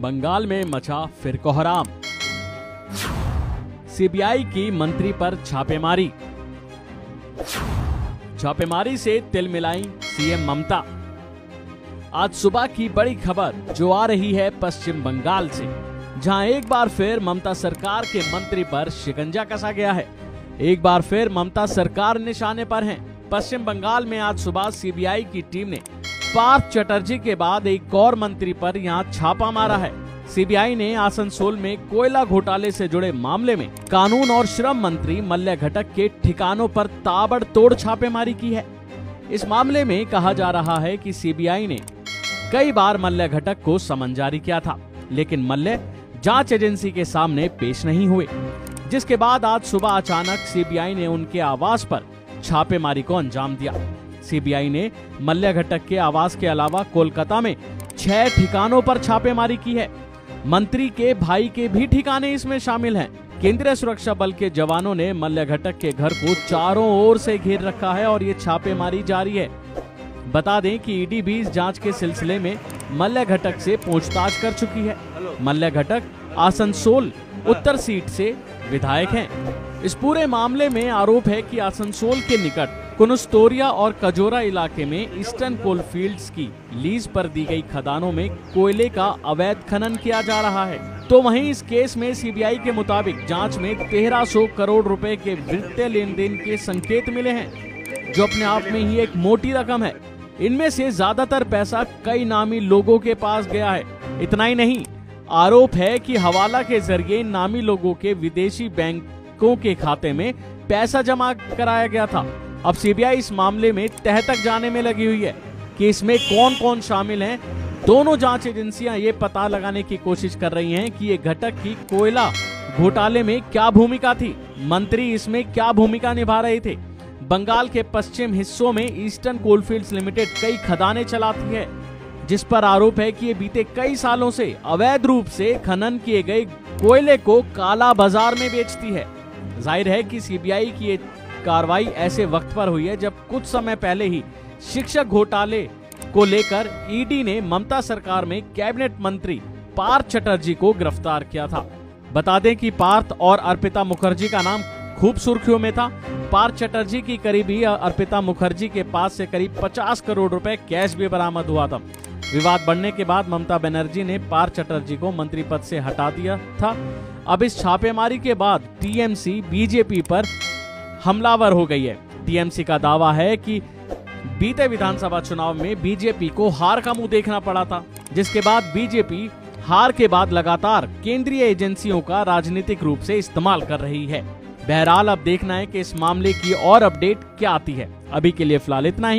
बंगाल में मचा फिर कोहराम। सीबीआई की मंत्री पर छापेमारी। छापेमारी से तिल मिलाई सीएम ममता। आज सुबह की बड़ी खबर जो आ रही है पश्चिम बंगाल से, जहां एक बार फिर ममता सरकार के मंत्री पर शिकंजा कसा गया है। एक बार फिर ममता सरकार निशाने पर है। पश्चिम बंगाल में आज सुबह सीबीआई की टीम ने पार्थ चटर्जी के बाद एक और मंत्री पर यहां छापा मारा है। सीबीआई ने आसनसोल में कोयला घोटाले से जुड़े मामले में कानून और श्रम मंत्री मल्ल घटक के ठिकानों पर ताबड़तोड़ छापेमारी की है। इस मामले में कहा जा रहा है कि सीबीआई ने कई बार मल्ल घटक को समन जारी किया था, लेकिन मल्ल जांच एजेंसी के सामने पेश नहीं हुए, जिसके बाद आज सुबह अचानक सीबीआई ने उनके आवास पर छापेमारी को अंजाम दिया। सीबीआई ने मल्ल घटक के आवास के अलावा कोलकाता में 6 ठिकानों पर छापेमारी की है। मंत्री के भाई के भी ठिकाने इसमें शामिल हैं। केंद्रीय सुरक्षा बल के जवानों ने मल्ल घटक के घर को चारों ओर से घेर रखा है और ये छापेमारी जारी है। बता दें कि ईडी भी इस जांच के सिलसिले में मल्ल घटक से पूछताछ कर चुकी है। मल्ल घटक आसनसोल उत्तर सीट से विधायक हैं। इस पूरे मामले में आरोप है कि आसनसोल के निकट कुनुस्तोरिया और कजोरा इलाके में ईस्टर्न कोलफील्ड्स की लीज पर दी गई खदानों में कोयले का अवैध खनन किया जा रहा है। तो वहीं इस केस में सीबीआई के मुताबिक जांच में 1300 करोड़ रुपए के वित्तीय लेन देन के संकेत मिले हैं, जो अपने आप में ही एक मोटी रकम है। इनमें से ज्यादातर पैसा कई नामी लोगों के पास गया है। इतना ही नहीं, आरोप है कि हवाला के जरिए नामी लोगों के विदेशी बैंकों के खाते में पैसा जमा कराया गया था। अब सीबीआई इस मामले में तह तक जाने में लगी हुई है कि इसमें कौन कौन शामिल हैं। दोनों जांच एजेंसियां ये पता लगाने की कोशिश कर रही हैं कि ये घटक की कोयला घोटाले में क्या भूमिका थी, मंत्री इसमें क्या भूमिका निभा रहे थे। बंगाल के पश्चिम हिस्सों में ईस्टर्न कोलफील्ड्स लिमिटेड कई खदानें चलाती है, जिस पर आरोप है कि ये बीते कई सालों से अवैध रूप से खनन किए गए कोयले को काला बाजार में बेचती है। जाहिर है कि सीबीआई की ये कार्रवाई ऐसे वक्त पर हुई है जब कुछ समय पहले ही शिक्षक घोटाले को लेकर ईडी ने ममता सरकार में कैबिनेट मंत्री पार्थ चटर्जी को गिरफ्तार किया था। बता दें कि पार्थ और अर्पिता मुखर्जी का नाम खूब सुर्खियों में था। पार्थ चटर्जी की करीबी अर्पिता मुखर्जी के पास से करीब 50 करोड़ रुपए कैश भी बरामद हुआ था। विवाद बढ़ने के बाद ममता बनर्जी ने पार्थ चटर्जी को मंत्री पद से हटा दिया था। अब इस छापेमारी के बाद टीएमसी बीजेपी पर हमलावर हो गई है। टीएमसी का दावा है कि बीते विधानसभा चुनाव में बीजेपी को हार का मुंह देखना पड़ा था, जिसके बाद बीजेपी हार के बाद लगातार केंद्रीय एजेंसियों का राजनीतिक रूप से इस्तेमाल कर रही है। बहरहाल अब देखना है कि इस मामले की और अपडेट क्या आती है। अभी के लिए फिलहाल इतना ही।